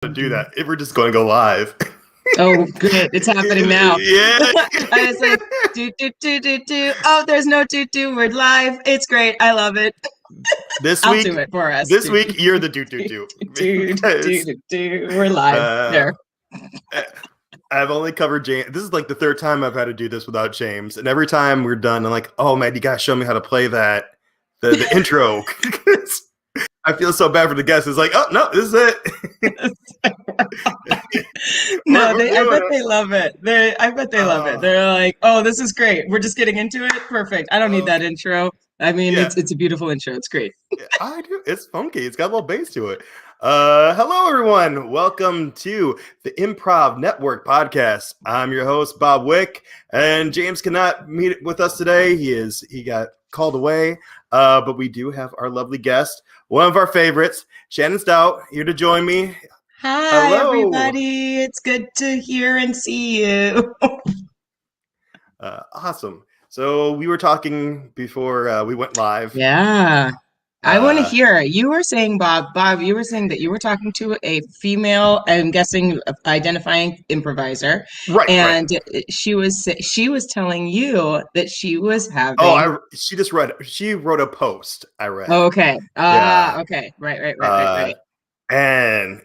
To do that if we're just going to go live. Oh, good. It's happening now. Yeah. I was like, do. Oh, there's no do. We're live. It's great. I love it. I'll do it for us. This week, you're the do. We're live. There. I've only covered James. This is like the third time I've had to do this without James. And every time we're done, I'm like, oh man, you gotta show me how to play the intro. I feel so bad for the guests. It's like, oh no, this is it. No, I bet they love it. I bet they love it. They're like, oh, this is great. We're just getting into it. Perfect. I don't need that intro. I mean, it's a beautiful intro. It's great. Yeah, I do. It's funky. It's got a little bass to it. Hello, everyone. Welcome to the Improv Network podcast. I'm your host, Bob Wick, and James cannot meet with us today. He got called away, but we do have our lovely guest, one of our favorites, Shannon Stott, here to join me. Hi, hello. Everybody. It's good to hear and see you. Awesome. So we were talking before we went live. Yeah. I want to hear. You were saying, Bob, you were saying that you were talking to a female, I'm guessing, identifying improviser. Right. And she was telling you that she was having. She wrote a post. I read. Oh, okay. Okay. Right. And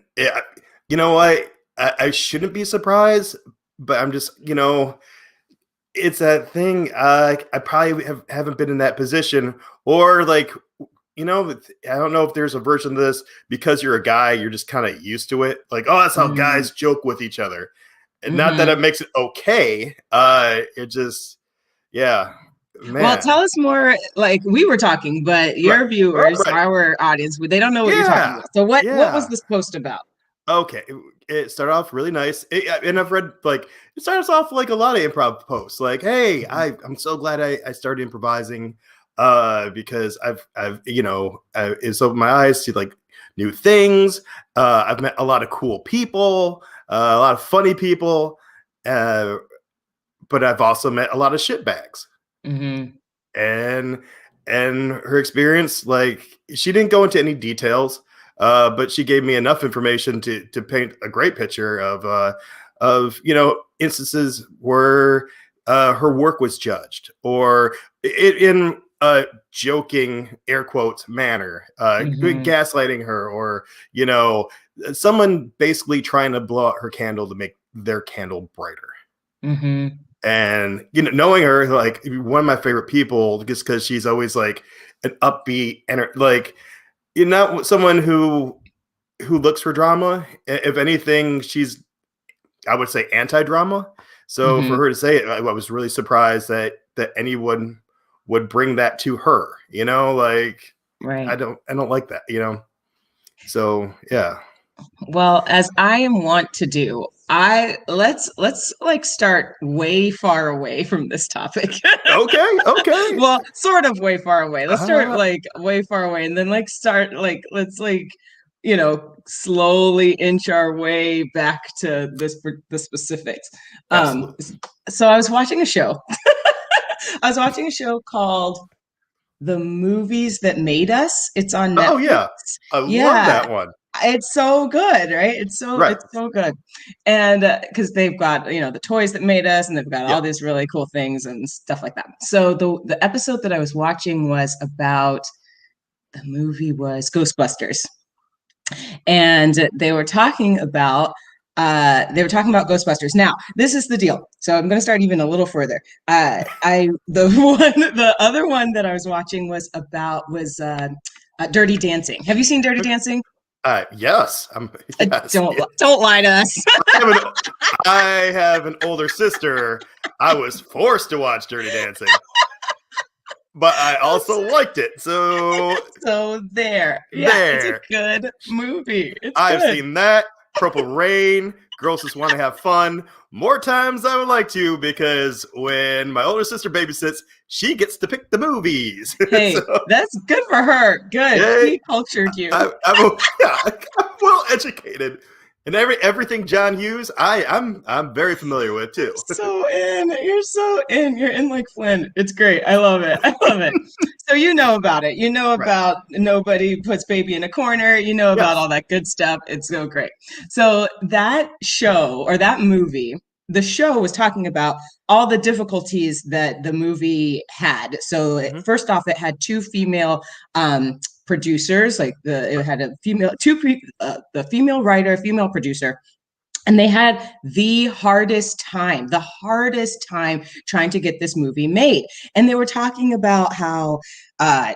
you know what? I shouldn't be surprised, but I'm just, it's that thing. I probably haven't been in that position, or like, I don't know if there's a version of this because you're a guy, you're just kind of used to it. Like, oh, that's how guys joke with each other. And not that it makes it okay. It just, yeah. Man. Well, tell us more. Like we were talking, but your viewers, our audience, they don't know what you're talking about. So what was this post about? Okay. It started off really nice. And I've read, it starts off like a lot of improv posts. Like, hey, I'm so glad I started improvising. Because I've it's opened my eyes to like new things. I've met a lot of cool people, a lot of funny people, but I've also met a lot of shitbags. Mm-hmm. And her experience, like, she didn't go into any details, but she gave me enough information to paint a great picture of instances where her work was judged, or in a joking air quotes manner, gaslighting her, or someone basically trying to blow out her candle to make their candle brighter. Mm-hmm. And knowing her, like, one of my favorite people, just because she's always like an upbeat and like, you're not someone who looks for drama. If anything, she's, I would say, anti-drama. So for her to say it, I was really surprised that anyone would bring that to her, like, right. I don't like that, so yeah. Well, as I am wont to do, let's like start way far away from this topic. Okay. Well, sort of way far away. Let's start like way far away, and then let's slowly inch our way back to the specifics. So I was watching a show. I was watching a show called The Movies That Made Us. It's on Netflix. Oh yeah, I love that one. It's so good, right? It's so good, and because they've got the toys that made us, and they've got all these really cool things and stuff like that. So the episode that I was watching was about, the movie was Ghostbusters, and they were talking about Ghostbusters. Now, this is the deal. So I'm going to start even a little further. The other one that I was watching was Dirty Dancing. Have you seen Dirty Dancing? Yes. Yes. Don't lie to us. I have an older sister. I was forced to watch Dirty Dancing, but I also liked it. So there. Yeah, it's a good movie. I've seen that. Purple Rain, Girls Just Want to Have Fun, more times than I would like to, because when my older sister babysits, she gets to pick the movies. Hey, that's good for her. Good. He cultured you. I'm well educated And everything John Hughes, I'm very familiar with too. You're so in. You're in like Flynn. It's great. I love it. I love it. So you know about it. You know about Nobody Puts Baby in a Corner. You know about all that good stuff. It's so great. So that show or that movie, the show was talking about all the difficulties that the movie had. So first off, it had two female producers. Like it had a female, the female writer, female producer. And they had the hardest time trying to get this movie made. And they were talking about how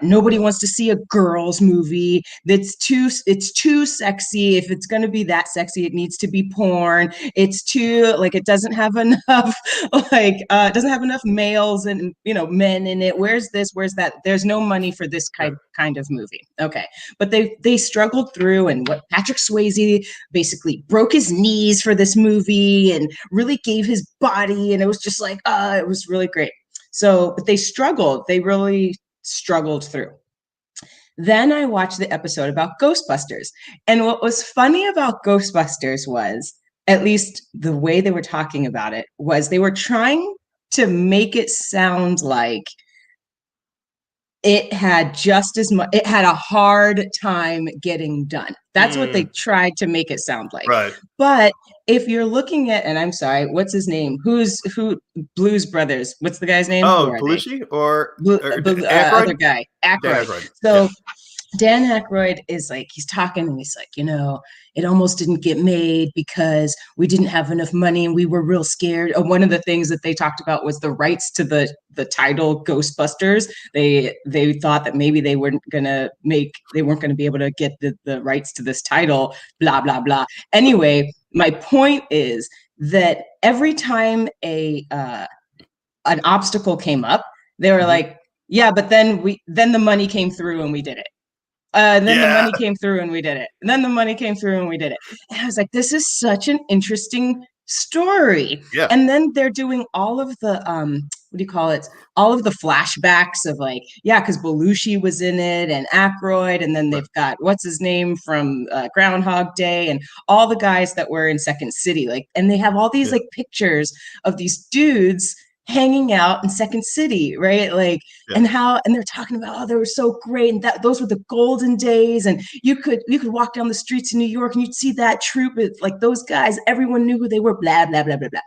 nobody wants to see a girls movie. It's too sexy. If it's going to be that sexy, it needs to be porn. It's too it doesn't have enough it doesn't have enough males and men in it. Where's this? Where's that? There's no money for this kind of movie. Okay, but they struggled through, and what Patrick Swayze basically broke his knees for this movie and really gave his body, and it was just it was really great. So, but they really struggled through. Then I watched the episode about Ghostbusters. And what was funny about Ghostbusters was, at least the way they were talking about it, was they were trying to make it sound like it had just as much, it had a hard time getting done. That's what they tried to make it sound like. Right. But if you're looking at, and I'm sorry, what's his name? Who Blues Brothers? What's the guy's name? Oh, Belushi or other guy, Aykroyd. So Dan Aykroyd is he's talking and he's it almost didn't get made because we didn't have enough money and we were real scared. One of the things that they talked about was the rights to the title Ghostbusters. They thought that maybe they weren't going to be able to get the rights to this title, blah, blah, blah. Anyway, my point is that every time an obstacle came up, they were but then the money came through and we did it. The money came through and we did it. And then the money came through and we did it. And I was like, this is such an interesting story. Yeah. And then they're doing all of the all of the flashbacks of because Belushi was in it and Aykroyd, and then they've got what's his name from Groundhog Day and all the guys that were in Second City. And they have all these pictures of these dudes hanging out in Second City, right? And they're talking about, they were so great, and that those were the golden days, and you could walk down the streets in New York and you'd see that troupe, those guys, everyone knew who they were, blah, blah, blah, blah, blah.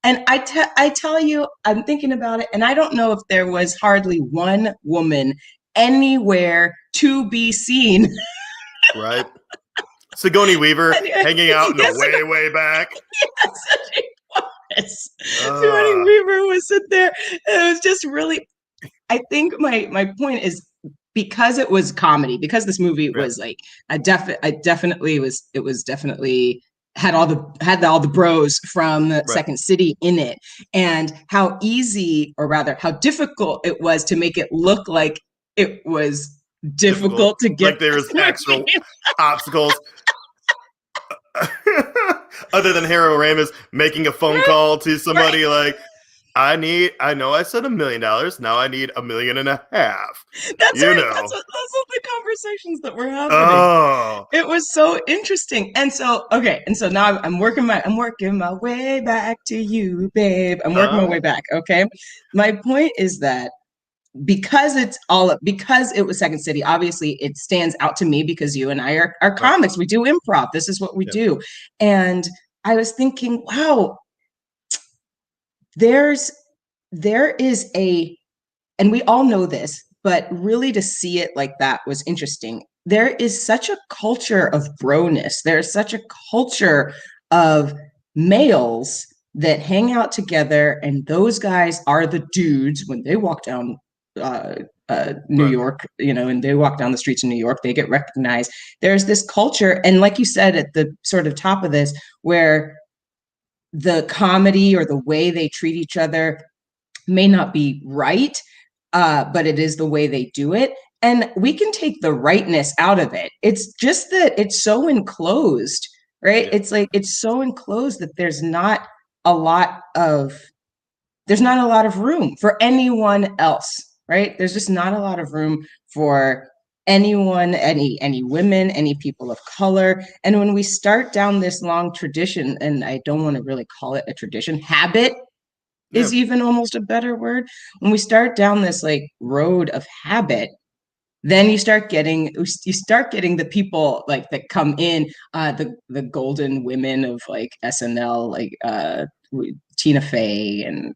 And I tell you, I'm thinking about it, and I don't know if there was hardly one woman anywhere to be seen. Right. Sigourney Weaver hanging out in the way back. Yes, Sigourney Weaver was sitting there. It was just really, I think my point is, because it was comedy, because this movie was definitely had all the bros from Second City in it, and how easy, or rather how difficult it was to make it look like it was difficult to get. There was actual obstacles. Other than Harold Ramis making a phone call to somebody I know I said $1 million. Now I need $1.5 million. That's right. That's what the conversations that were happening. Oh, it was so interesting. And so, now I'm working my way back to you, babe. I'm working my way back. Okay. My point is that because it was Second City, obviously it stands out to me because you and I are comics. We do improv. This is what we do. And I was thinking, wow, there is and we all know this, but really to see it like that was interesting. There is such a culture of broness. There's such a culture of males that hang out together, and those guys are the dudes when they walk down New York, and they walk down the streets of New York, they get recognized. There's this culture, and like you said at the sort of top of this, where the comedy or the way they treat each other may not be right, but it is the way they do it. And we can take the rightness out of it. It's just that it's so enclosed, right? Yeah. It's so enclosed that there's not a lot of room for anyone else, right? There's just not a lot of room for anyone, any women, any people of color. And when we start down this long tradition, and I don't want to really call it a tradition, habit is even almost a better word. When we start down this like road of habit, then you start getting the people like that come in, the golden women of like SNL, like Tina Fey and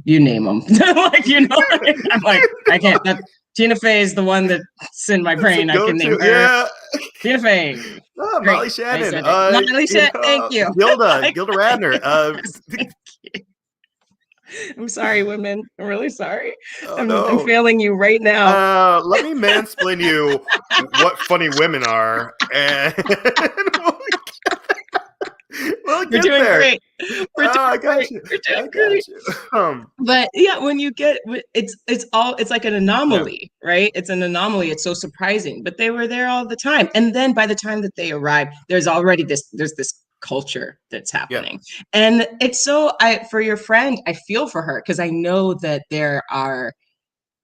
you name them. Like, you know, I'm like, I can't. Tina Fey is the one that's in my brain. I can name her. Yeah. Tina Fey. Oh, Molly Shannon. Molly Shannon. Thank you. Gilda Radner. I'm sorry, women. I'm really sorry. Oh, I'm failing you right now. Let me mansplain you what funny women are. And we'll We're doing there. Great. We're doing great. We're doing great. But yeah, when you get it's like an anomaly, right? It's an anomaly. It's so surprising. But they were there all the time. And then by the time that they arrive, there's this culture that's happening. And it's so for your friend, I feel for her because I know that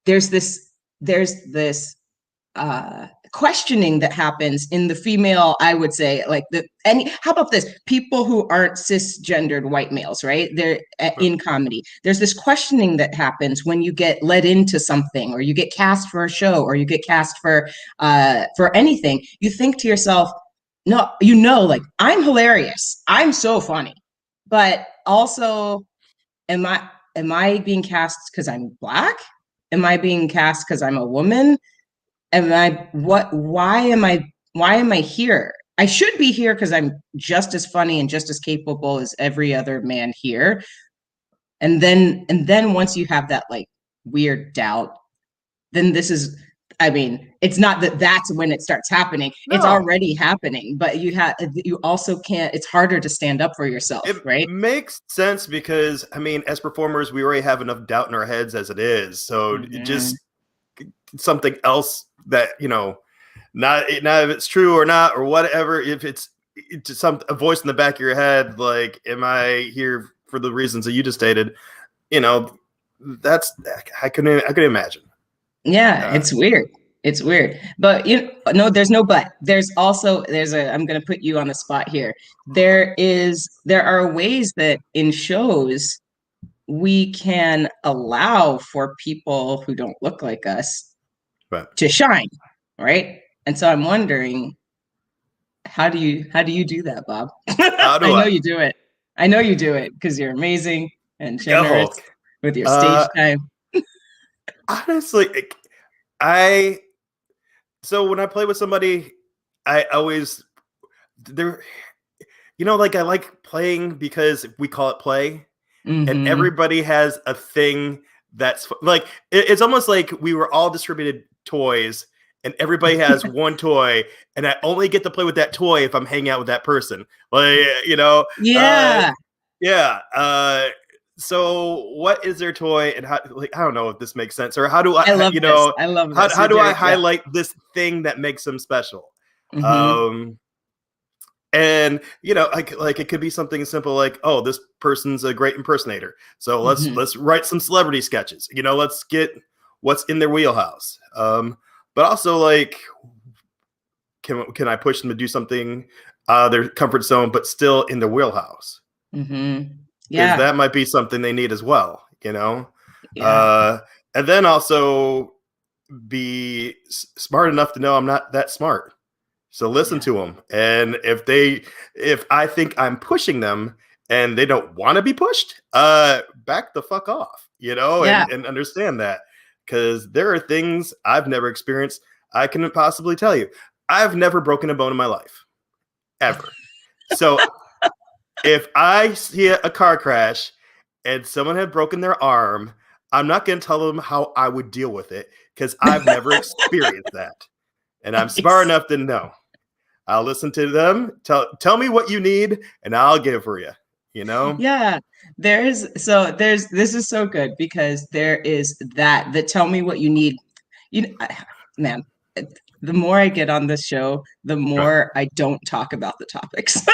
there's this questioning that happens in the female, I would say, like how about this? People who aren't cisgendered white males, right? They're in comedy. There's this questioning that happens when you get let into something, or you get cast for a show, or you get cast for anything. You think to yourself, no, like, I'm hilarious. I'm so funny. But also, am I being cast because I'm Black? Am I being cast because I'm a woman? Why am I here? I should be here because I'm just as funny and just as capable as every other man here. And then once you have that like weird doubt, then it's not that's when it starts happening. No. It's already happening, but you also can't, it's harder to stand up for yourself, right? It makes sense because, as performers, we already have enough doubt in our heads as it is. So just something else that, not if it's true or not, or whatever, if it's just a voice in the back of your head, like, am I here for the reasons that you just stated? That's, I couldn't imagine. Yeah, it's weird. It's weird. But there's no but. I'm going to put you on the spot here. There are ways that in shows we can allow for people who don't look like us to shine, right? And so I'm wondering, how do you do that, Bob? I know you do it. I know you do it because you're amazing and generous with your stage time. Honestly, so when I play with somebody, I always I like playing because we call it play, and everybody has a thing that's like, it's almost like we were all distributed toys, and everybody has one toy, and I only get to play with that toy if I'm hanging out with that person. Like, so what is their toy, and how, like, I don't know if this makes sense, or how do I love this. I love this. How do I highlight this thing that makes them special? And like it could be something simple like, oh, this person's a great impersonator, so let's write some celebrity sketches. Let's get what's in their wheelhouse. But also, like, can I push them to do something their comfort zone, but still in their wheelhouse? Because that might be something they need as well, and then also be smart enough to know I'm not that smart. So listen to them. And if I think I'm pushing them and they don't want to be pushed, back the fuck off, and understand that. Because there are things I've never experienced. I can possibly tell you, I've never broken a bone in my life, ever. So if I see a car crash and someone had broken their arm, I'm not going to tell them how I would deal with it because I've never experienced that. And I'm smart enough to know. I'll listen to them. Tell me what you need, and I'll give it for you. Yeah. This is so good because there is that tell me what you need. Man, the more I get on this show, the more I don't talk about the topics.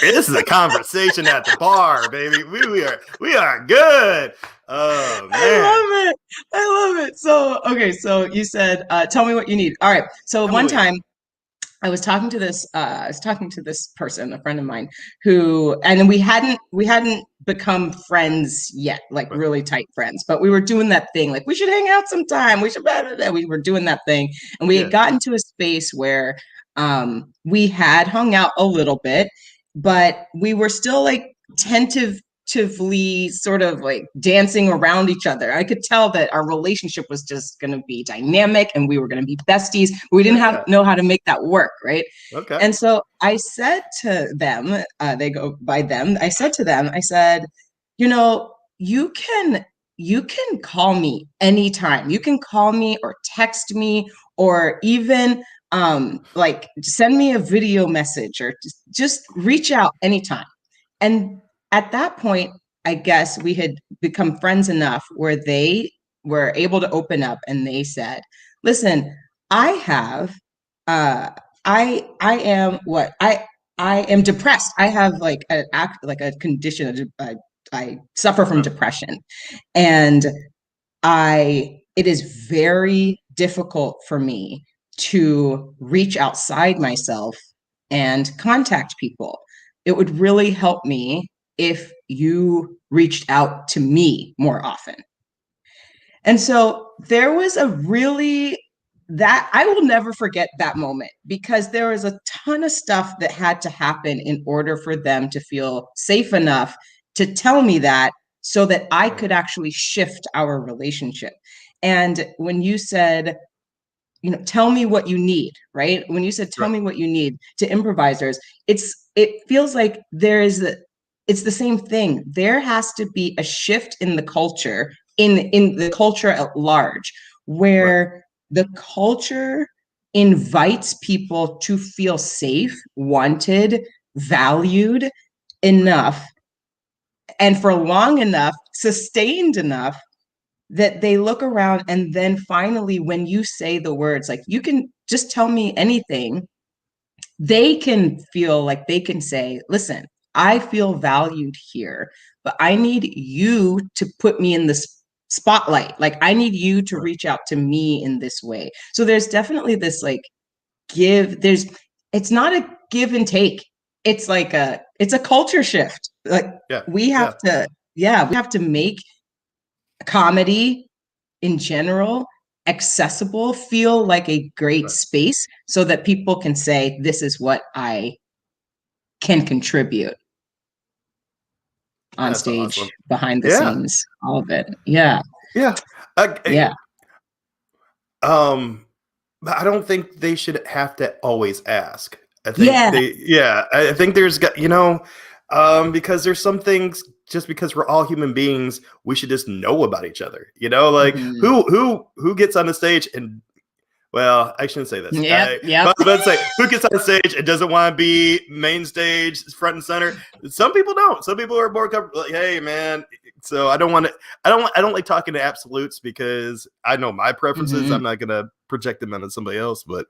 This is a conversation at the bar, baby. We are good. Oh man. I love it. I love it. So, okay, so you said, tell me what you need. All right. So Tell me one what you need. time I was talking to this person, a friend of mine, who, and we hadn't become friends yet, like Right. really tight friends, but we were doing that thing, like we should hang out sometime. We should, blah, blah, blah. We were doing that thing, and we had Yeah. gotten to a space where we had hung out a little bit, but we were still like tentatively sort of like dancing around each other. I could tell that our relationship was just going to be dynamic and we were going to be besties. We didn't Yeah. know how to make that work, right? Okay. And so I said to them, they go by them. I said to them, I said, you know, you can call me anytime. You can call me or text me or even like send me a video message or just reach out anytime. And at that point, I guess we had become friends enough where they were able to open up and they said, listen, I have I am what I am depressed. I have like a condition. I suffer from depression, and it is very difficult for me to reach outside myself and contact people. It would really help me if you reached out to me more often. And so there was a really that I will never forget that moment because there was a ton of stuff that had to happen in order for them to feel safe enough to tell me that so that I could actually shift our relationship. And when you said, tell me what you need, right? When you said, tell Right. me what you need to improvisers, it feels like it's the same thing. There has to be a shift in the culture, in the culture at large, Right. where the culture invites people to feel safe, wanted, valued enough, and for long enough, sustained enough that they look around and then finally when you say the words like you can just tell me anything, they can feel like they can say, listen, I feel valued here, but I need you to put me in the spotlight. Like I need you to Right. reach out to me in this way. So there's definitely this like it's not a give and take. It's a culture shift. Like Yeah. we have Yeah. to, we have to make comedy in general accessible, feel like a great Right. space so that people can say, this is what I can contribute on That's stage, awesome. behind the Yeah. scenes, all of it. Yeah. Yeah. Yeah. But I don't think they should have to always ask. Yeah. I think because there's some things just because we're all human beings, we should just know about each other. Like Mhm. who gets on the stage and well, I shouldn't say this. Yep. Yep. But let's say who gets on stage and doesn't want to be main stage, front and center. Some people don't. Some people are more comfortable. Like, hey, man. So I don't want to. I don't like talking to absolutes because I know my preferences. Mhm. I'm not gonna project them onto somebody else. But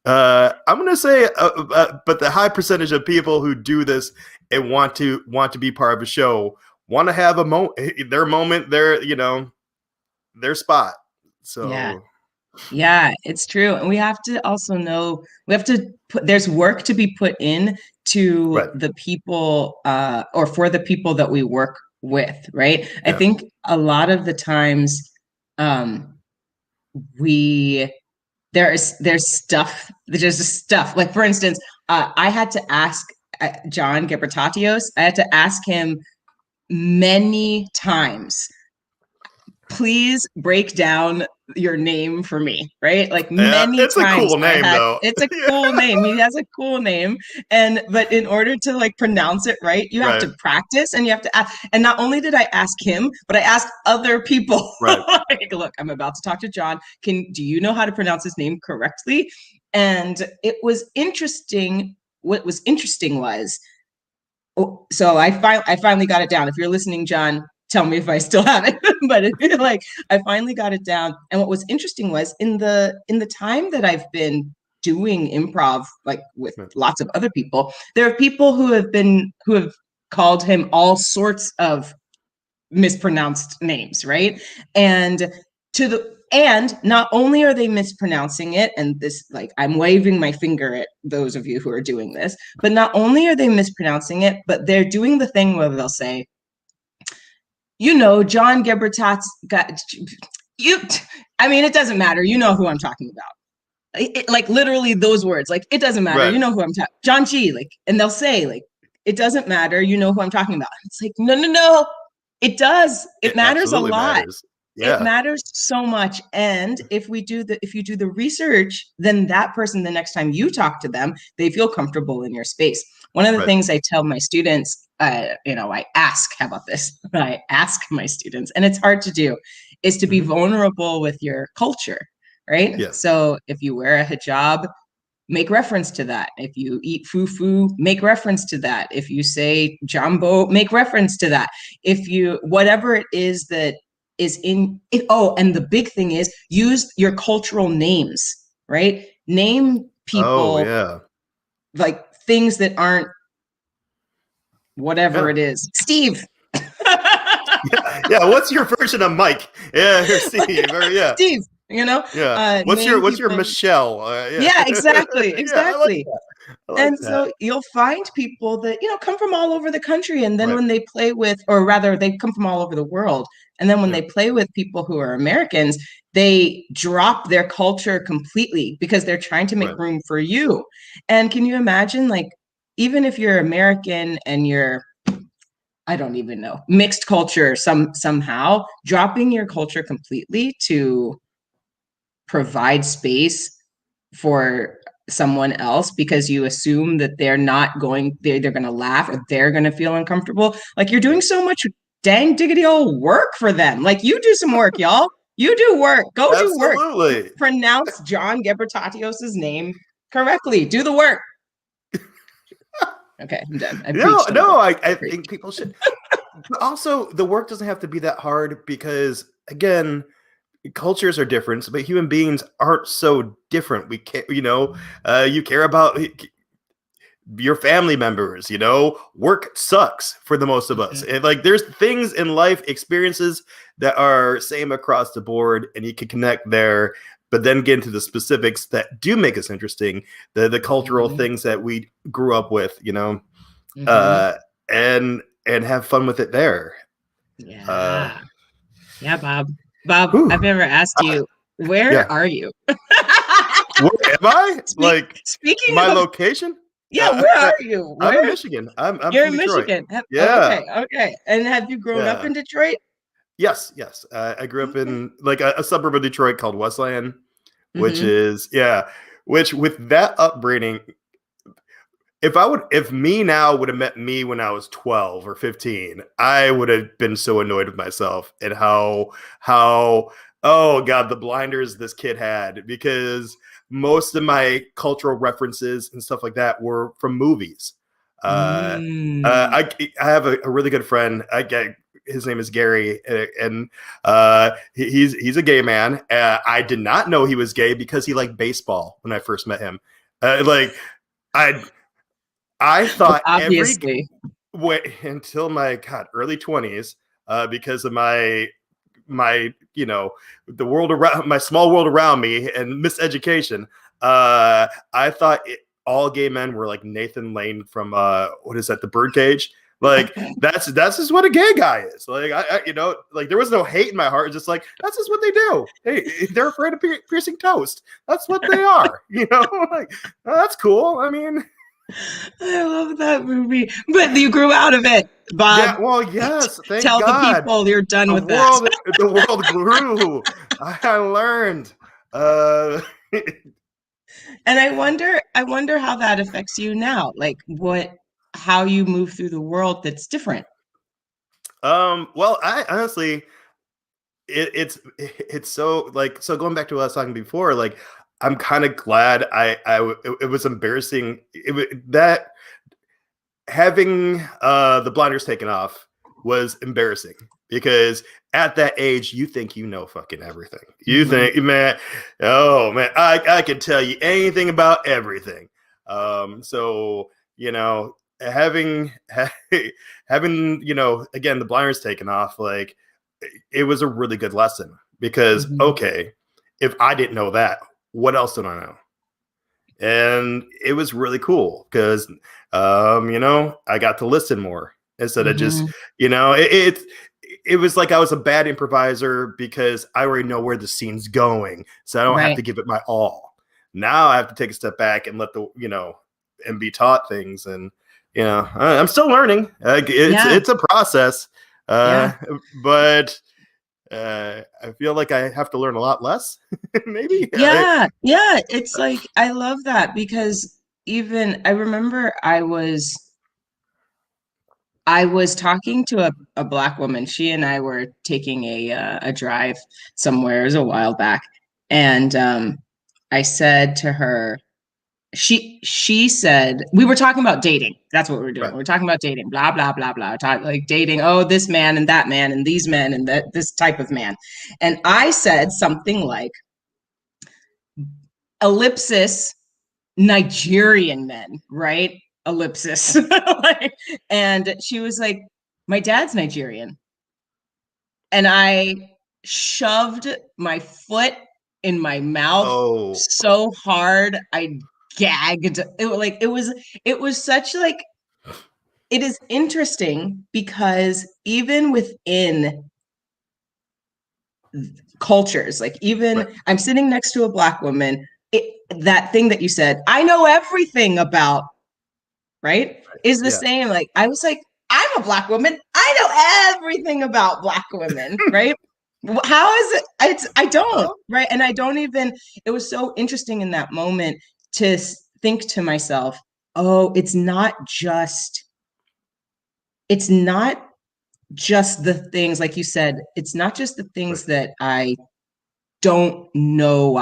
I'm gonna say, but the high percentage of people who do this and want to be part of a show want to have their moment, their spot. Yeah. So. Yeah, it's true. And we have to also know we have to there's work to be put in to Right. the people or for the people that we work with, right? I Yeah. think a lot of the times um we there's just stuff like for instance I had to ask John Gebratatios, I had to ask him many times, please break down your name for me, right? Like Yeah, many it's a times cool name though. it's a Yeah. cool name. He has a cool name. But in order to like pronounce it right, you have Right. to practice and you have to ask. And not only did I ask him, but I asked other people. Right. Like, look, I'm about to talk to John. Do you know how to pronounce his name correctly? And it was interesting. What was interesting was, so I finally got it down. If you're listening, John, tell me if I still have it. But like I finally got it down. And what was interesting was in the time that I've been doing improv, like with Right. lots of other people, there are people who have called him all sorts of mispronounced names, right? And not only are they mispronouncing it, and this, like, I'm waving my finger at those of you who are doing this, but not only are they mispronouncing it, but they're doing the thing where they'll say, John Gebertat's got you. I mean, it doesn't matter. You know who I'm talking about. Like literally those words. Like, it doesn't matter. Right. You know who I'm talking. John G. Like, and they'll say, like, it doesn't matter. You know who I'm talking about. It's like, no. It does. It matters a lot. Matters. Yeah. It matters so much. And if you do the research, then that person, the next time you talk to them, they feel comfortable in your space. One of the things I tell my students, I ask, how about this? I ask my students, and it's hard to do, is to be vulnerable with your culture, right? Yeah. So if you wear a hijab, make reference to that. If you eat fufu, make reference to that. If you say jumbo, make reference to that. If you, whatever it is that is and the big thing is, use your cultural names, right? Name people like things that aren't whatever it is. Steve. yeah, what's your version of Mike? Yeah, Steve. Or, Steve. Yeah. What's your Michelle? Yeah, exactly. Yeah, I like that. So you'll find people that come from all over the country, and then when they play with, or rather, they come from all over the world, and then when they play with people who are Americans, they drop their culture completely because they're trying to make room for you. And can you imagine, like, even if you're American and you're, I don't even know, mixed culture somehow, dropping your culture completely to provide space for someone else because you assume that they're going to laugh or they're going to feel uncomfortable. Like, you're doing so much dang diggity old work for them. Like, you do some work, y'all. You do work. Go do work. Pronounce John Gebertatios's name correctly. Do the work. Okay, I'm done. I think people should. Also, the work doesn't have to be that hard because, again, cultures are different, but human beings aren't so different. We can't, you care about your family members, work sucks for the most of us. And like, there's things in life, experiences that are same across the board, and you can connect there, but then get into the specifics that do make us interesting, the cultural things that we grew up with, and have fun with it there. Yeah. Bob, Ooh. I've never asked you, where are you? Where am I? Speaking my location? Yeah, where are you? I'm in Michigan. You're in Michigan. Yeah. Okay. And have you grown up in Detroit? Yes. I grew up in like a suburb of Detroit called Westland, which is which with that upbringing, if me now would have met me when I was 12 or 15, I would have been so annoyed with myself and how oh God, the blinders this kid had, because most of my cultural references and stuff like that were from movies. I have a really good friend. His name is Gary, and he's a gay man. I did not know he was gay because he liked baseball when I first met him. I thought obviously until my early 20s, because of my the world around, my small world around me and miseducation. I thought all gay men were like Nathan Lane from what is that, The Birdcage? Like that's just what a gay guy is. Like I like there was no hate in my heart. It's just like that's just what they do. They're afraid of piercing toast. That's what they are. Like that's cool. I mean, I love that movie, but you grew out of it, Bob. Yeah, well, yes. Thank Tell God. the people you're done with that. The world grew. I learned. And I wonder how that affects you now. Like how you move through the world that's different. Well, I honestly, it's so so going back to what I was talking before, like I'm kind of glad it was embarrassing that having the blinders taken off was embarrassing, because at that age you think fucking everything. You think, man, I can tell you anything about everything. So having having again the blinders taken off, like it was a really good lesson because okay, if I didn't know that, what else did I know? And it was really cool because I got to listen more instead of just it was like I was a bad improviser because I already know where the scene's going, so I don't have to give it my all. Now I have to take a step back and let and be taught things, and I'm still learning. It's a process, but I feel like I have to learn a lot less, maybe. Yeah. It's like, I love that because even I remember I was talking to a Black woman. She and I were taking a drive somewhere. It was a while back. And I said to her, she said, we were talking about dating. That's what we were doing. We're talking about dating, blah, blah, blah, blah. Like dating, oh, this man and that man and these men and this type of man. And I said something like, ellipsis, Nigerian men, right? Ellipsis. And she was like, my dad's Nigerian. And I shoved my foot in my mouth so hard I gagged. It was such like, it is interesting because even within cultures, like even I'm sitting next to a Black woman, that thing that you said, I know everything about, is the same. Like, I was like, I'm a Black woman. I know everything about Black women, right? How is it? I don't, right? And I don't even, it was so interesting in that moment to think to myself, oh, it's not just the things, like you said, it's not just the things that I don't know.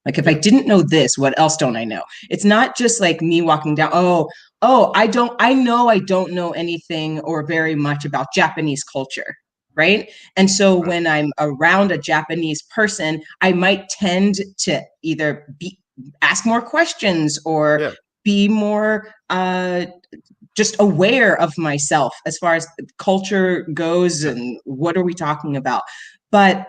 Like, if I didn't know this, what else don't I know? It's not just like me walking down, I don't know anything or very much about Japanese culture, right? And so when I'm around a Japanese person, I might tend to either ask more questions or be more just aware of myself as far as culture goes and what are we talking about. But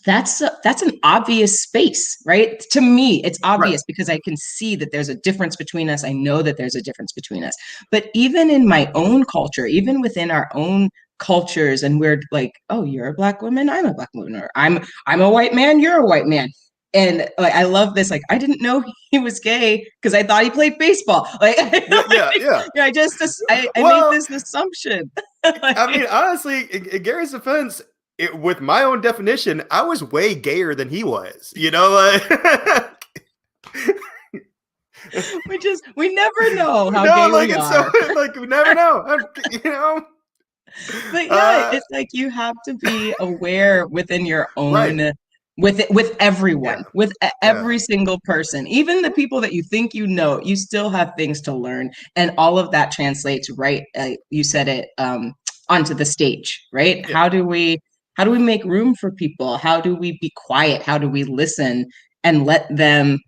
that's an obvious space, right? To me, it's obvious because I can see that there's a difference between us. I know that there's a difference between us. But even in my own culture, even within our own cultures, and we're like, oh, you're a Black woman, I'm a Black woman, or I'm a white man, you're a white man. And like, I love this. Like, I didn't know he was gay because I thought he played baseball. Like, I made this assumption. I mean, honestly, in Gary's defense, with my own definition, I was way gayer than he was. We never know how gay we are. So, like, we never know. But it's like you have to be aware within your own, with everyone, with every single person, even the people that you think you still have things to learn, and all of that translates you said it onto the stage, right? How do we make room for people? How do we be quiet? How do we listen and let them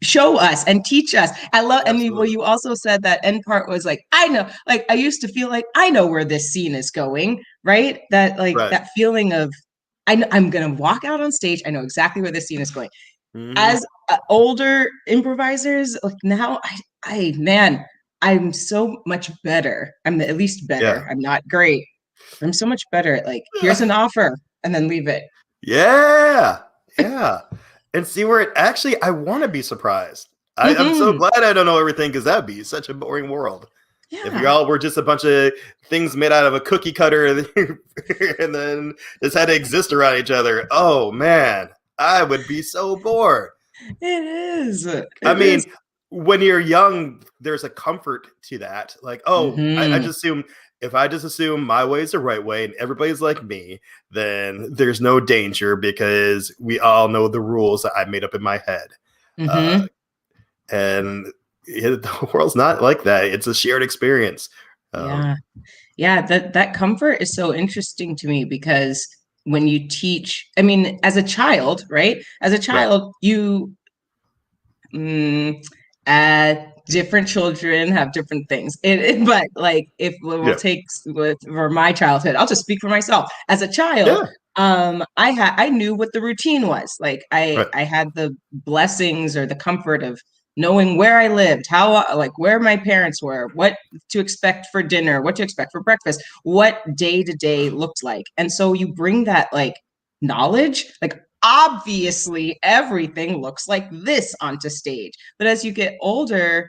show us and teach us? You also said that end part was like, I know, like, I used to feel like I know where this scene is going, right? That that feeling of, I'm going to walk out on stage. I know exactly where this scene is going. As older improvisers, like now, I'm so much better. I'm at least better. I'm not great. I'm so much better at like, here's an offer and then leave it. Yeah. And see where it actually, I want to be surprised. I'm so glad I don't know everything because that'd be such a boring world. If you all were just a bunch of things made out of a cookie cutter and then just had to exist around each other. Oh man, I would be so bored. It is. I mean, when you're young, there's a comfort to that. Like, I just assume, if I just assume my way is the right way and everybody's like me, then there's no danger because we all know the rules that I made up in my head. And the world's not like that. It's a shared experience. That comfort is so interesting to me because when you teach, I mean, as a child, right? As a child, you different children have different things. But like, if we'll take for my childhood, I'll just speak for myself. As a child, I knew what the routine was. Like I had the blessings or the comfort of knowing where I lived, where my parents were, what to expect for dinner, what to expect for breakfast, what day to day looked like. And so you bring that like knowledge, like obviously everything looks like this onto stage. But as you get older,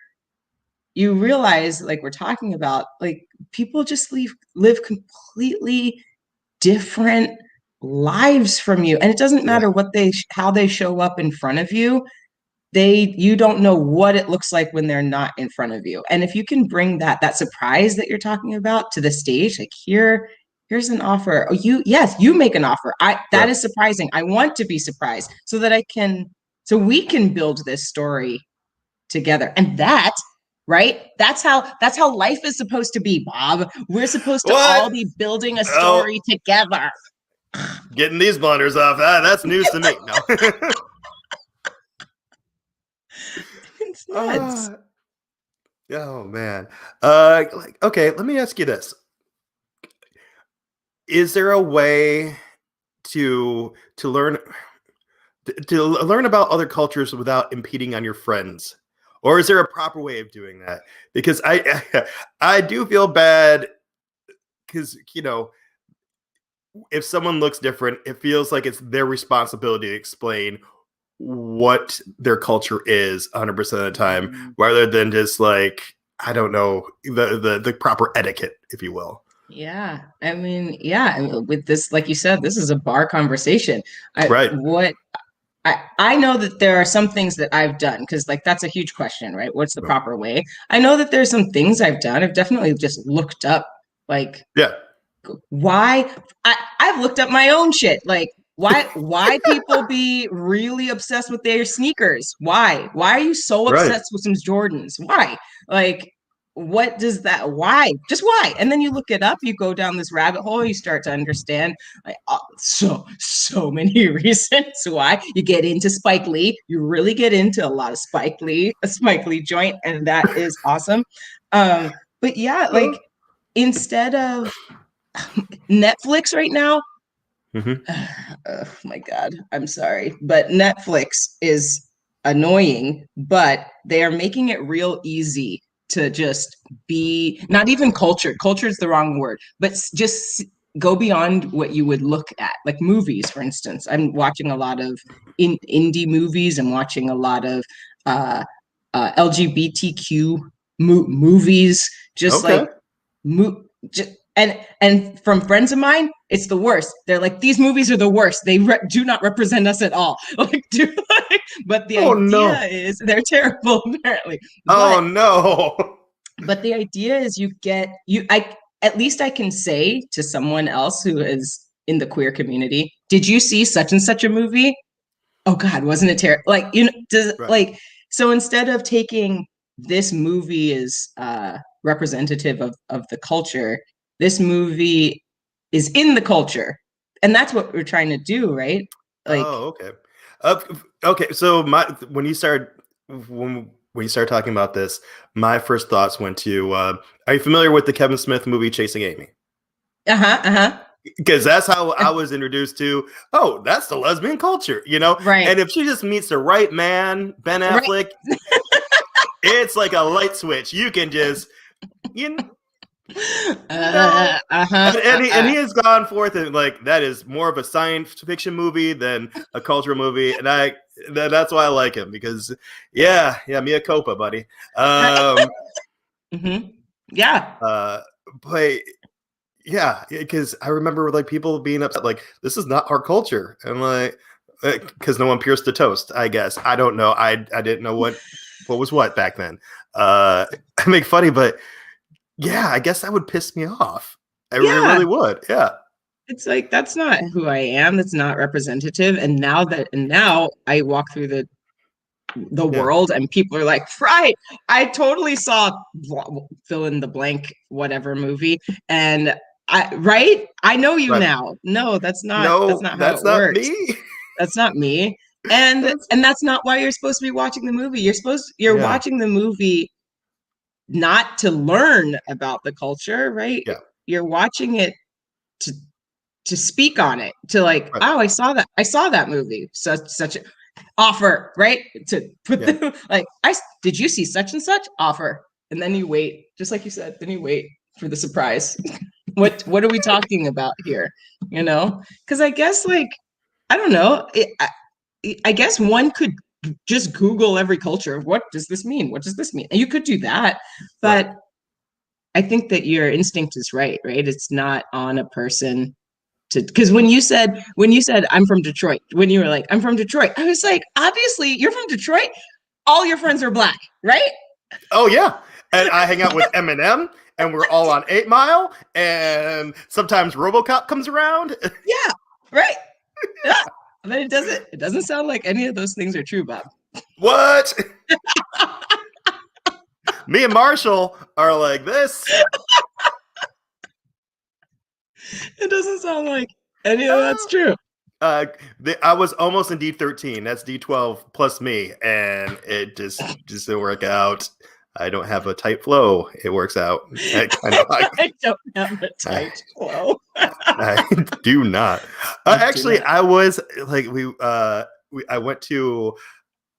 you realize, like we're talking about, like people just live completely different lives from you. And it doesn't matter how they show up in front of you. You don't know what it looks like when they're not in front of you. And if you can bring that surprise that you're talking about to the stage, like here's an offer. Oh, you make an offer. That is surprising. I want to be surprised so that we can build this story together. And that's how life is supposed to be, Bob. We're supposed to all be building a story together. Getting these blunders off. That's news to me. No. It's nuts. Oh man. Okay, let me ask you this. Is there a way to learn about other cultures without impeding on your friends? Or is there a proper way of doing that? Because I do feel bad because, if someone looks different, it feels like it's their responsibility to explain what their culture is 100% of the time, rather than just like, I don't know, the proper etiquette, if you will. Yeah. I mean, with this, like you said, this is a bar conversation. I know that there are some things that I've done, because like that's a huge question, right? What's the proper way? I know that there's some things I've done. I've definitely just looked up, like, why I've looked up my own shit, like why people be really obsessed with their sneakers? Why are you so obsessed with some Jordans? Why? Like, what does that, why? Just why? And then you look it up, you go down this rabbit hole, you start to understand like so many reasons why. You get into Spike Lee, you really get into a lot of a Spike Lee joint, and that is awesome. But yeah, like instead of Netflix right now, oh my God, I'm sorry, but Netflix is annoying, but they are making it real easy to just be, not even cultured. Culture is the wrong word, but just go beyond what you would look at, like movies, for instance. I'm watching a lot of indie movies. I'm watching a lot of LGBTQ movies, and from friends of mine, it's the worst. They're like, these movies are the worst. They do not represent us at all. But the idea is they're terrible, apparently. But the idea is at least I can say to someone else who is in the queer right. Did you see such and such a movie? Oh God, wasn't it terrible? Like, so instead of taking this movie as representative of the culture, this movie is in the culture, and that's what we're trying to do, right? Like, okay. So when you started talking about this, my first thoughts went to: are you familiar with the Kevin Smith movie Chasing Amy? Because that's how I was introduced to. Oh, that's the lesbian culture, Right. And if she just meets the right man, Ben Affleck, it's like a light switch. You can just, and he has gone forth and like that is more of a science fiction movie than a cultural movie, and that's why I like him, because mea culpa, buddy. But because I remember like people being upset, like this is not our culture, and like because no one pierced the toast. I guess I don't know. I didn't know what was what back then. I make funny, but. Yeah, I guess that would piss me off. It really would. Yeah. It's like, that's not who I am. That's not representative. And now I walk through the world and people are like, right, I totally saw fill in the blank, whatever movie. And I know you now. No, that's not how it works. Me. That's not me. And that's not why you're supposed to be watching the movie. You're watching the movie not to learn about the culture, right? Yeah. You're watching it to speak on it, to like, right. Oh, I saw that movie. Such an offer, right? To put them like, did you see such and such? Offer. And then you wait, just like you said, then you wait for the surprise. What are we talking about here? You know? Because I guess, like, I don't know. I guess one could just Google every culture of what does this mean? What does this mean? And you could do that, but right. I think that your instinct is right? It's not on a person to, because when you said I'm from Detroit, when you were like, I'm from Detroit, I was like, obviously you're from Detroit. All your friends are Black, right? Oh yeah. And I hang out with Eminem, and we're all on 8 Mile, and sometimes RoboCop comes around. Yeah, right. Yeah. But it doesn't sound like any of those things are true, Bob. What? Me and Marshall are like this. It doesn't sound like any of that's true. I was almost in D13. That's D12 plus me, and it just didn't work out. I don't have a tight flow. It works out. I don't have a tight flow. I do not. Actually, I was like, I went to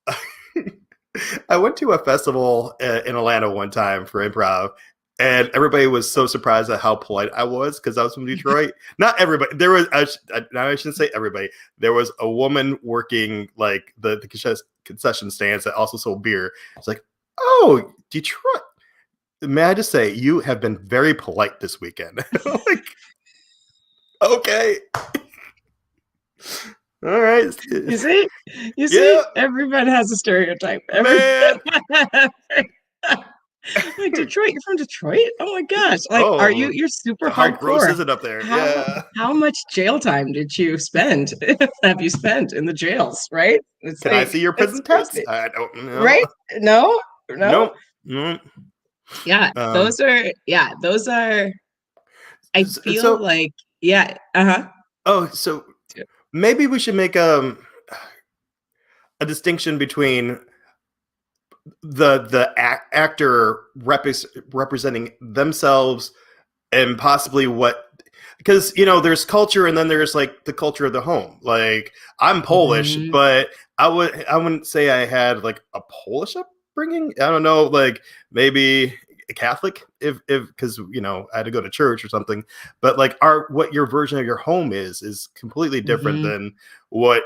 a festival in Atlanta one time for improv, and everybody was so surprised at how polite I was because I was from Detroit. Not everybody. There was, I shouldn't say everybody. There was a woman working like the concession stands that also sold beer. It's like, oh, Detroit. May I just say, you have been very polite this weekend. Like, okay. All right. You see, everyone has a stereotype. Man. Like, Detroit, you're from Detroit? Oh my gosh. Like, you're super how hardcore. How gross is it up there? How much jail time did you have you spent in the jails, right? Can I see your prison tests? I don't know. Right? No. Yeah, those are I feel like, yeah. Oh, so maybe we should make a distinction between the actor representing themselves and possibly because there's culture, and then there's like the culture of the home. Like, I'm Polish, but I wouldn't say I had like a Polish upbringing. I don't know, like maybe a Catholic if because I had to go to church or something. But like what your version of your home is completely different than what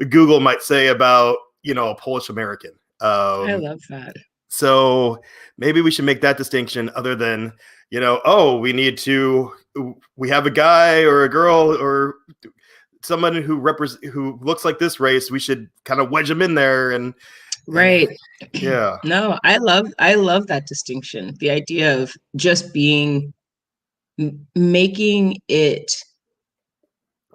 Google might say about a Polish American. I love that. So maybe we should make that distinction, other than we have a guy or a girl or someone who looks like this race. We should kind of wedge them in there and. Right. Yeah. No, I love that distinction. The idea of just making it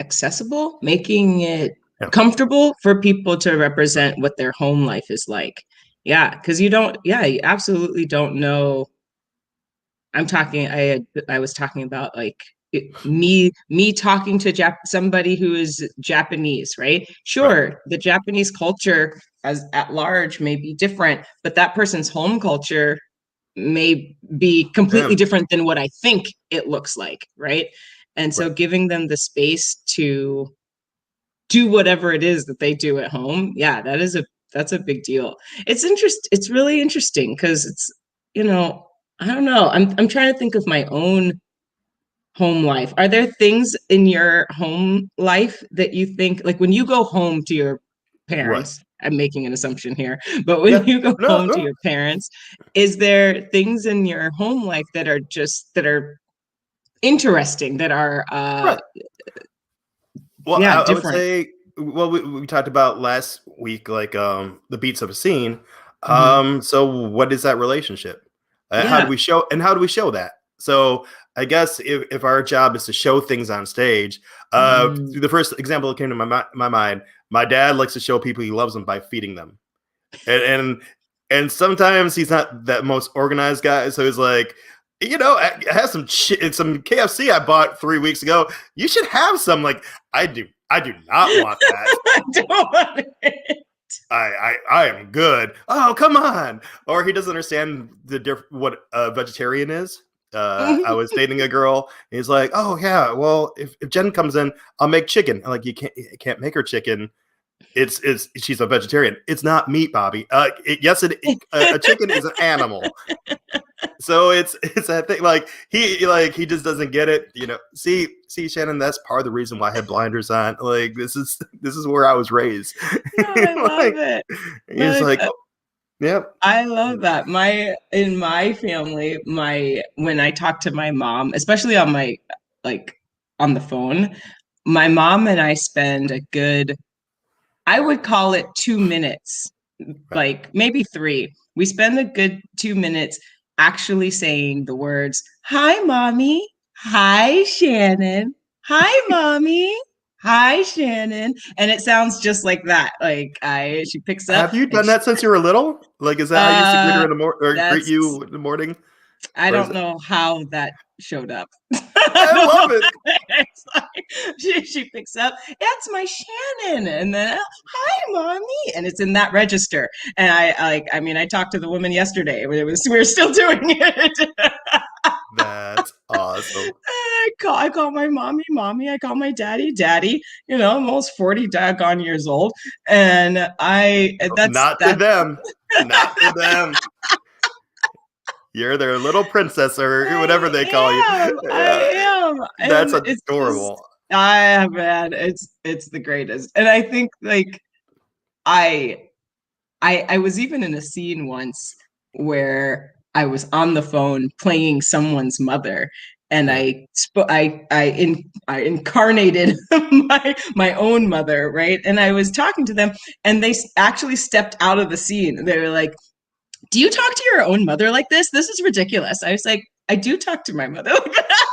accessible, making it comfortable for people to represent what their home life is like. Yeah, because you absolutely don't know. I was talking about like me talking to somebody who is Japanese, right? Sure, right. The Japanese culture as at large may be different, but that person's home culture may be completely different than what I think it looks like, right? And so giving them the space to do whatever it is that they do at home, that's a big deal. It's really interesting because it's, I don't know. I'm trying to think of my own home life. Are there things in your home life that you think, like when you go home to your parents, I'm making an assumption here, but when you go home to your parents, is there things in your home life that are interesting, that are well, I would say, well, we talked about last week, like the beats of a scene. So what is that relationship? How do we show that? So I guess if our job is to show things on stage, the first example that came to my mind, my dad likes to show people he loves them by feeding them, and sometimes he's not that most organized guy, so he's like, I have some KFC I bought 3 weeks ago. You should have some. Like, I do not want that. I don't want it. I am good. Oh, come on. Or he doesn't understand what a vegetarian is. I was dating a girl. And he's like, oh yeah, well, if Jen comes in, I'll make chicken. I'm like, you can't make her chicken. She's a vegetarian. It's not meat, Bobby. Yes, a chicken is an animal. So it's that thing. Like he just doesn't get it. See, Shannon, that's part of the reason why I had blinders on. Like this is where I was raised. Oh, I love it. He's like, oh, yeah. I love that. In my family, when I talk to my mom, especially on on the phone, my mom and I spend a good, I would call it 2 minutes, like maybe 3. We spend a good 2 minutes actually saying the words, "Hi, mommy. Hi, Shannon. Hi, mommy. Hi, Shannon." And it sounds just like that. Like she picks up. Have you done that since you were little? Like, is that how you used to greet her in the morning, or greet you in the morning? I don't know how that showed up. I love it. It's like, she picks up, "That's my Shannon," and then, "Hi, mommy," and it's in that register. And I talked to the woman yesterday. We were still doing it. That's awesome. I call my mommy, mommy. I call my daddy, daddy. Almost 40 daggone years old, and that's not to them. Not to them. You're their little princess or whatever they call you. I am. That's adorable. Man, it's the greatest. And I think I was even in a scene once where I was on the phone playing someone's mother, and I incarnated my own mother, right? And I was talking to them, and they actually stepped out of the scene. They were like, "Do you talk to your own mother like this? This is ridiculous." I was like, "I do talk to my mother like that."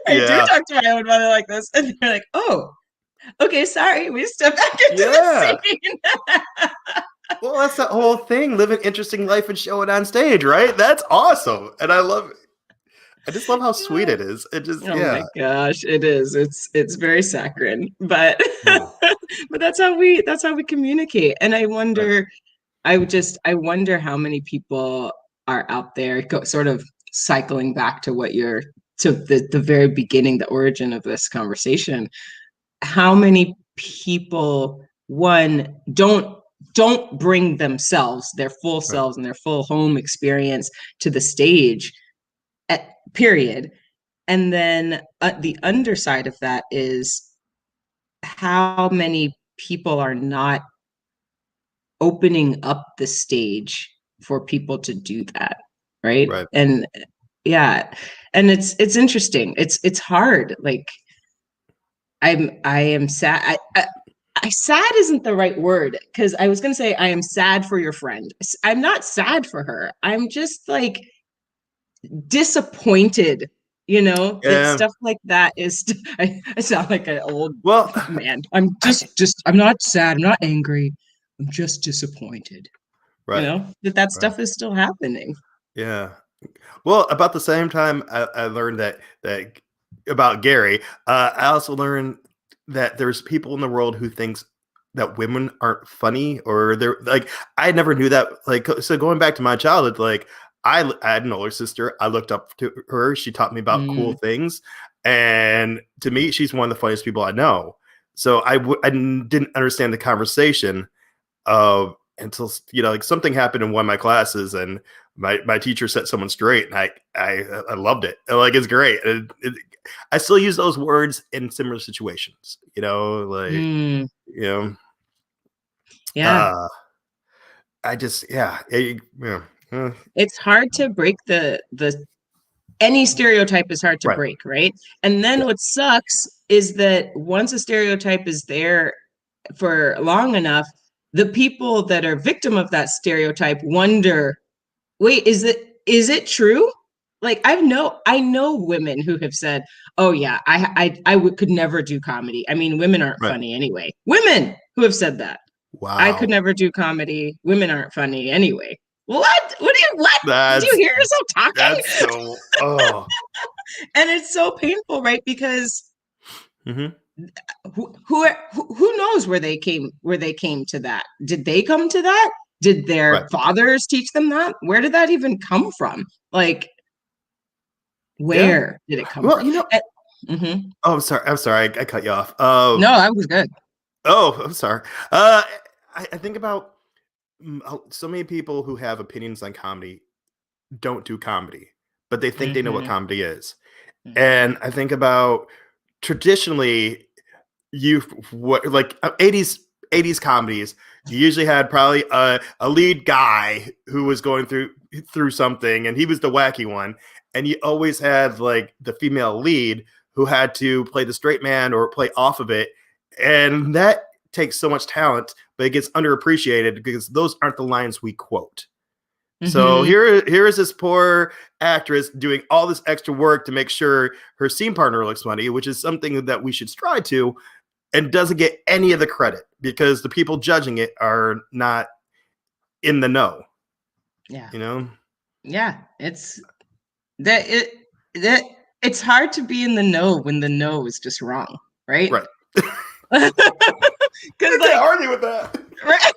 I do talk to my own mother like this. And they're like, "Oh, okay, sorry." We step back into the scene. Well, that's the whole thing, living interesting life and show it on stage, right? That's awesome. And I love it. I just love how sweet it is. It just, my gosh, it is. It's very saccharine, but but that's how we communicate. And I wonder, I wonder how many people are out there sort of cycling back to the very beginning, the origin of this conversation. How many people, one, don't bring themselves, their full selves and their full home experience to the stage, period. And then the underside of that is how many people are not opening up the stage for people to do that, right? And and it's interesting. It's hard. Like I am sad. Sad isn't the right word, because I was going to say I am sad for your friend. I'm not sad for her. I'm just like disappointed, that stuff like that is. I sound like an old man. I'm I'm not sad. I'm not angry. I'm just disappointed. Right. That stuff is still happening. Yeah. Well, about the same time I learned that about Gary, I also learned that there's people in the world who thinks that women aren't funny, or they're like, I never knew that. Like, so going back to my childhood, like I had an older sister. I looked up to her. She taught me about cool things. And to me, she's one of the funniest people I know. So I didn't understand the conversation until, like something happened in one of my classes, and my teacher set someone straight, and I loved it. Like, it's great. I still use those words in similar situations, I just, it's hard to break any stereotype is hard to break, right? And then what sucks is that once a stereotype is there for long enough, the people that are victim of that stereotype wonder, wait, is it true? Like, I know women who have said, "Oh yeah, I could never do comedy. I mean, women aren't funny anyway." Women who have said that. Wow. "I could never do comedy. Women aren't funny anyway." What? Do you hear yourself talking? That's so, And it's so painful, right? Because who knows where they came to that? Did they come to that? Did their fathers teach them that? Where did that even come from? Like, where did it come from? Oh, I'm sorry. I cut you off. No, that was good. Oh, I'm sorry. I think about so many people who have opinions on comedy don't do comedy, but they think they know what comedy is. And I think about traditionally, like 80s comedies, you usually had probably a lead guy who was going through something, and he was the wacky one. And you always had like the female lead who had to play the straight man or play off of it. And that takes so much talent, but it gets underappreciated because those aren't the lines we quote. So here is this poor actress doing all this extra work to make sure her scene partner looks funny, which is something that we should strive to, and doesn't get any of the credit because the people judging it are not in the know. Yeah. You know? Yeah. It's it's hard to be in the know when the know is just wrong, right? Right. Because I can't argue with that. Right?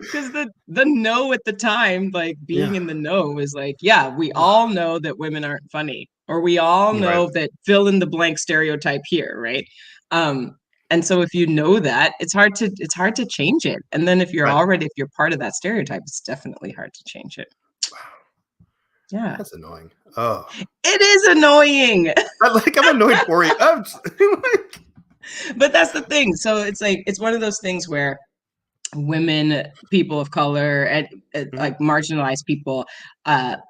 Because the know at the time, like being in the know is like, we all know that women aren't funny, or we all know that fill in the blank stereotype here, right? And so if you know that, it's hard to change it. And then if you're part of that stereotype, it's definitely hard to change it. Yeah, that's annoying. Oh, it is annoying. I'm annoyed for you. But that's the thing. So it's like, it's one of those things where women, people of color, and like marginalized people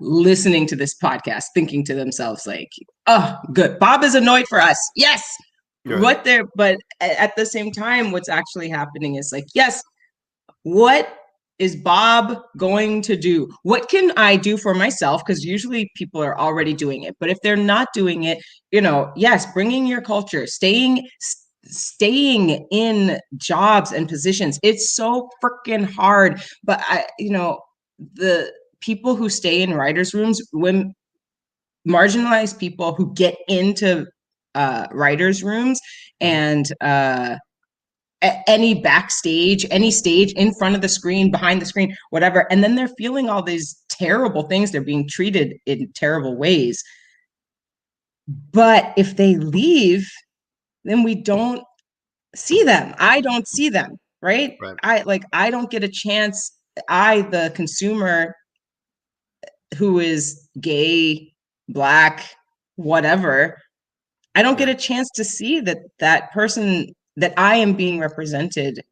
listening to this podcast, thinking to themselves like, oh, good, Bob is annoyed for us. Yes. Right. But at the same time, what's actually happening is like, yes, what is Bob going to do? What can I do for myself? Because usually people are already doing it. But if they're not doing it, yes, bringing your culture, staying in jobs and positions. It's so freaking hard. But the people who stay in writers' rooms, when marginalized people who get into writers' rooms and any backstage, any stage, in front of the screen, behind the screen, whatever. And then they're feeling all these terrible things. They're being treated in terrible ways. But if they leave, then we don't see them. I don't see them, right? I don't get a chance. The consumer who is gay, Black, whatever, I don't get a chance to see that person, that I am being represented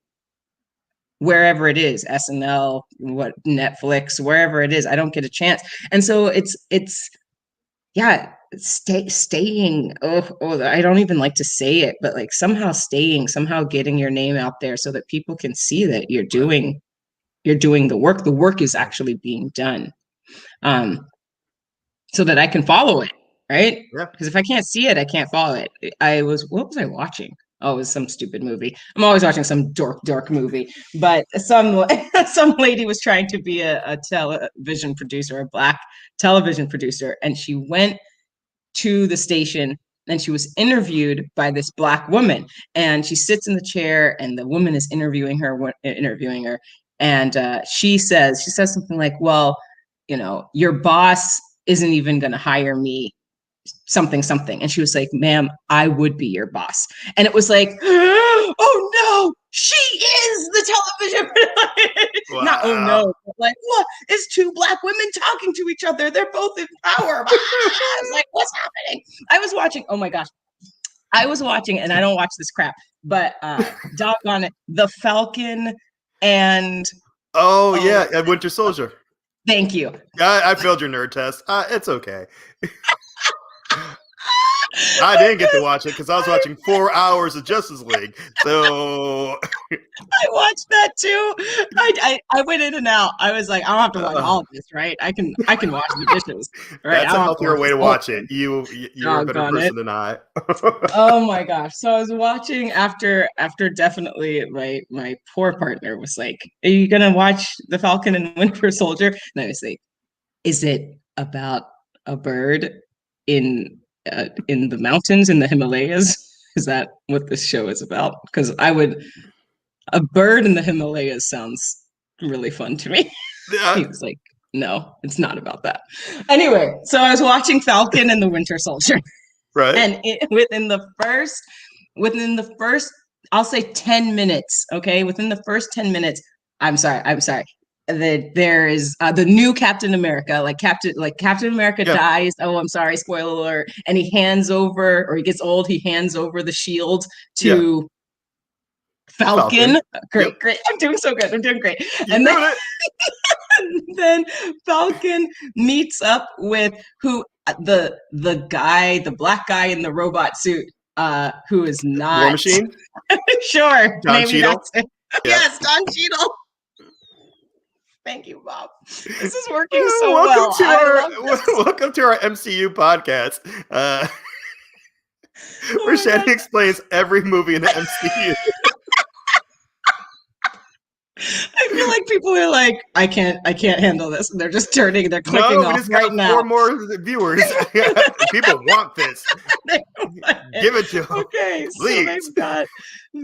wherever it is, SNL, Netflix, wherever it is. I don't get a chance. And so it's staying. I don't even like to say it, but like somehow getting your name out there so that people can see that you're doing the work. The work is actually being done. So that I can follow it, right? Yeah. Because if I can't see it, I can't follow it. What was I watching? Oh, it was some stupid movie. I'm always watching some dork movie. But some lady was trying to be a television producer, a Black television producer, and she went to the station and she was interviewed by this Black woman. And she sits in the chair, and the woman is interviewing her, and she says something like, "Well, your boss isn't even going to hire me, something." And she was like, "Ma'am, I would be your boss." And it was like, oh no, she is the television. Wow. Not oh no, but like, what? It's two Black women talking to each other. They're both in power. I was like, what's happening? I was watching, oh my gosh. And I don't watch this crap, but doggone it, The Falcon and Winter Soldier. Thank you. I failed your nerd test. It's okay. I didn't get to watch it because I was watching 4 hours of Justice League. So I watched that too. I went in and out. I was like, I don't have to watch all of this, right? I can watch the dishes. Right? That's a healthier way to watch it. You're a better person than I. Oh my gosh. So I was watching after definitely my poor partner was like, "Are you gonna watch The Falcon and Winter Soldier?" And I was like, "Is it about a bird in in the mountains in the Himalayas. Is that what this show is about? Because a bird in the Himalayas sounds really fun to me. He was like, no, it's not about that. Anyway, so I was watching Falcon and the Winter Soldier. Right. And within the first, I'll say 10 minutes, okay? Within the first 10 minutes, I'm sorry. There is the new Captain America, Captain America dies. Oh, I'm sorry, spoiler alert. And he gets old, he hands over the shield to Falcon. Great. I'm doing so good. I'm doing great. And then Falcon meets up with the black guy in the robot suit, who is not War Machine. Sure, Don maybe Cheadle? that's it. Yes, Don Cheadle. Thank you, Bob. This is working so well. Welcome to our MCU podcast, where Shannon explains every movie in the MCU. I feel like people are like, I can't handle this, and they're clicking off right now. 4 more viewers. People want this. Give it to them. Okay, please. So they've got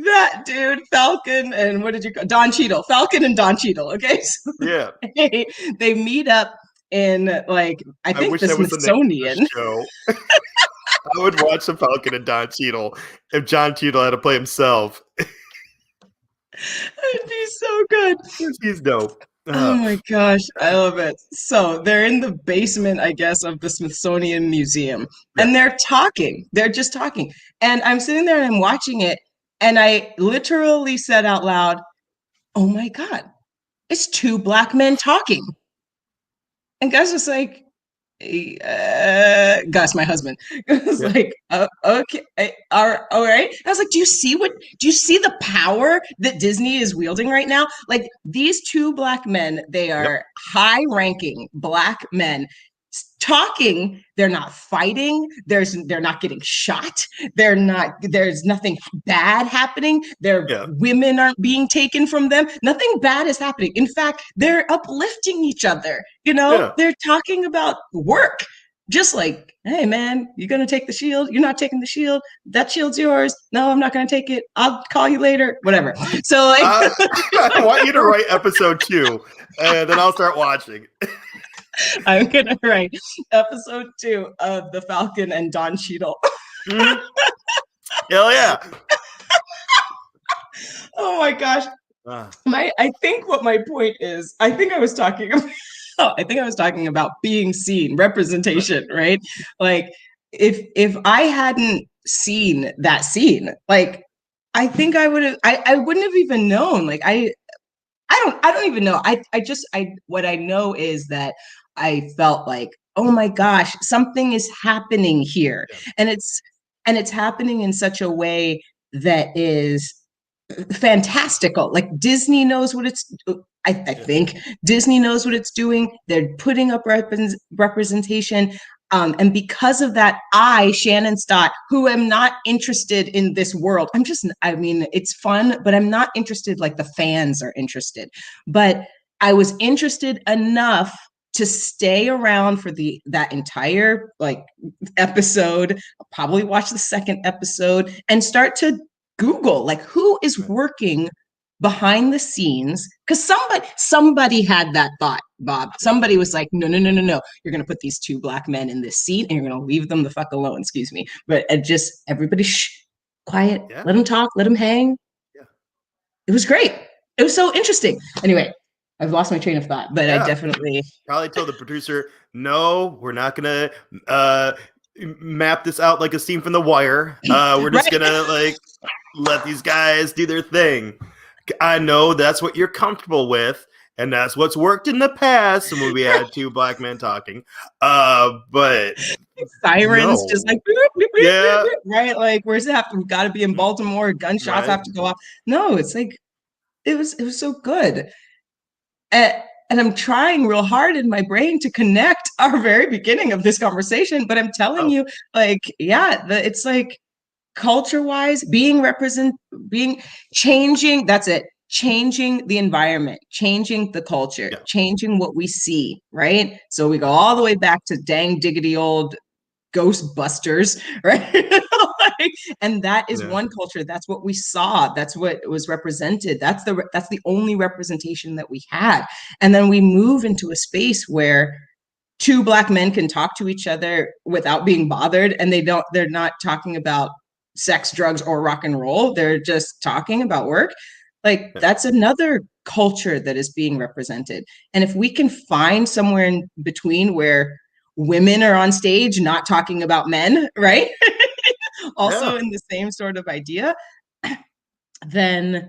that dude, Falcon, and what did you call Don Cheadle? Falcon and Don Cheadle. Okay, so they meet up in I think the Smithsonian. I would watch the Falcon and Don Cheadle if John Cheadle had to play himself. It'd be so good. He's dope. Oh my gosh, I love it. So they're in the basement, I guess, of the Smithsonian Museum, and they're talking. They're just talking. And I'm sitting there and I'm watching it, and I literally said out loud, oh my God, it's 2 black men talking. And Gus was like, Gus, my husband, was like, okay, all right. I was like, do you see the power that Disney is wielding right now? Like, these 2 black men, they are high-ranking black men talking. They're not fighting. They're not getting shot. There's nothing bad happening. Women aren't being taken from them. Nothing bad is happening. In fact, they're uplifting each other. They're talking about work. Just like, hey man, you're going to take the shield. You're not taking the shield. That shield's yours. No, I'm not going to take it. I'll call you later. Whatever. So I want you to write episode 2 and then I'll start watching. I'm going to write episode 2 of The Falcon and Don Cheadle. Mm-hmm. Hell yeah. Oh my gosh. I think what my point is, I think I was talking about being seen, representation, right? Like if I hadn't seen that scene, I think I would have, I wouldn't have even known. I don't even know. What I know is that I felt like, oh my gosh, something is happening here. And it's happening in such a way that is fantastical. Like Disney knows what it's, I think Disney knows what it's doing. They're putting up representation. And because of that, Shannon Stott, who am not interested in this world, it's fun, but I'm not interested like the fans are interested. But I was interested enough to stay around for that entire episode. I'll probably watch the second episode and start to Google who is working behind the scenes, because somebody had that thought, Bob. Somebody was like, no, you're gonna put these 2 black men in this seat and you're gonna leave them the fuck alone. Excuse me, but just everybody quiet. Let them talk. Let them hang. It was great. It was so interesting. Anyway, I've lost my train of thought, but I definitely probably told the producer, no, we're not gonna map this out like a scene from The Wire. We're just gonna let these guys do their thing. I know that's what you're comfortable with, and that's what's worked in the past when we had 2 black men talking. But sirens just boop, boop, boop, right? Where's it have to? Got to be in Baltimore. Gunshots have to go off. No, it's it was so good. And I'm trying real hard in my brain to connect our very beginning of this conversation, but I'm telling you, it's culture-wise, changing, that's it. Changing the environment, changing the culture, changing what we see, right? So we go all the way back to dang diggity old Ghostbusters, right? And that is one culture. That's what we saw. That's what was represented. That's the only representation that we had. And then we move into a space where two Black men can talk to each other without being bothered, and they're not talking about sex, drugs, or rock and roll. They're just talking about work. Like, that's another culture that is being represented. And if we can find somewhere in between where women are on stage not talking about men, right? Also in the same sort of idea, then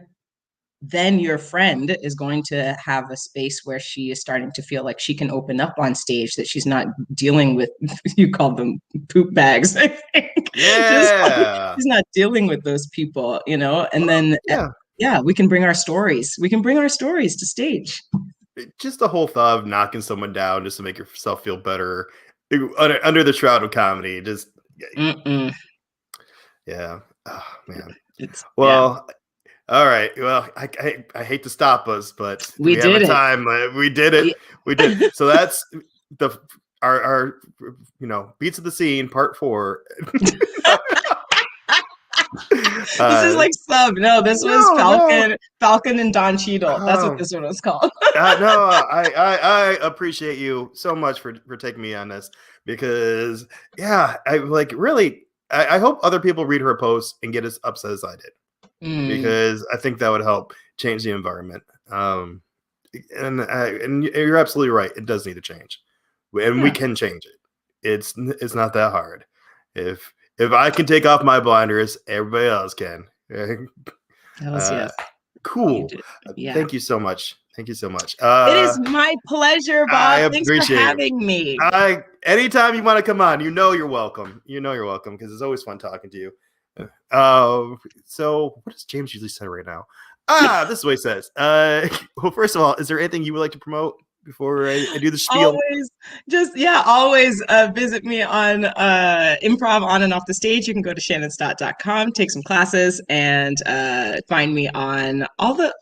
your friend is going to have a space where she is starting to feel like she can open up on stage, that she's not dealing with, you call them poop bags, I think. Yeah. She's not dealing with those people, and then we can bring our stories. We can bring our stories to stage. Just the whole thought of knocking someone down just to make yourself feel better under the shroud of comedy. Just yeah. Oh man. All right. Well, I hate to stop us, but we have a time. We did it. We did. So that's our Beats of the Scene Part 4. This is like sub. No, this was Falcon and Don Cheadle. That's what this one was called. No, I appreciate you so much for taking me on this, because I hope other people read her posts and get as upset as I did, because I think that would help change the environment. And you're absolutely right. It does need to change, and we can change it. It's not that hard. If I can take off my blinders, everybody else can. Yes. Cool. Thank you so much. Thank you so much. It is my pleasure, Bob. Thanks for having me. Anytime you want to come on, you're welcome. You're welcome, because it's always fun talking to you. So what does James usually say right now? This is what he says. Well, first of all, is there anything you would like to promote before I do the spiel? Always visit me on Improv on and off the stage. You can go to shannonstott.com, take some classes, and find me on all the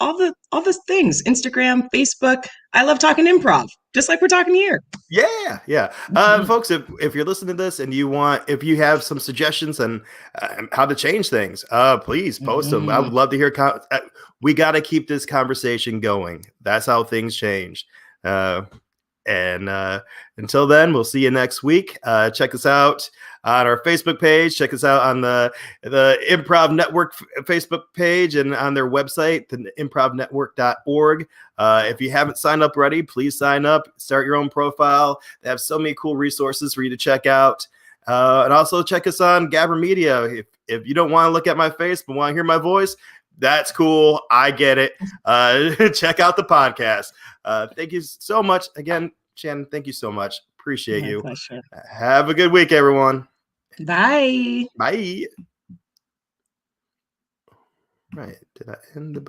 things: Instagram, Facebook. I love talking improv, just like we're talking here. Yeah. Folks, if you're listening to this and if you have some suggestions on how to change things, please post them. I would love to hear. We got to keep this conversation going. That's how things change. And until then, we'll see you next week. Check us out on our Facebook page. Check us out on the Improv Network Facebook page, and on their website, the improvnetwork.org. If you haven't signed up already, please sign up. Start your own profile. They have so many cool resources for you to check out. And also check us on Gabber Media. If you don't want to look at my face but want to hear my voice, that's cool. I get it. Check out the podcast. Thank you so much. Again, Shannon, thank you so much. Appreciate you. Pleasure. Have a good week, everyone. Bye. Bye. Right. Did I end the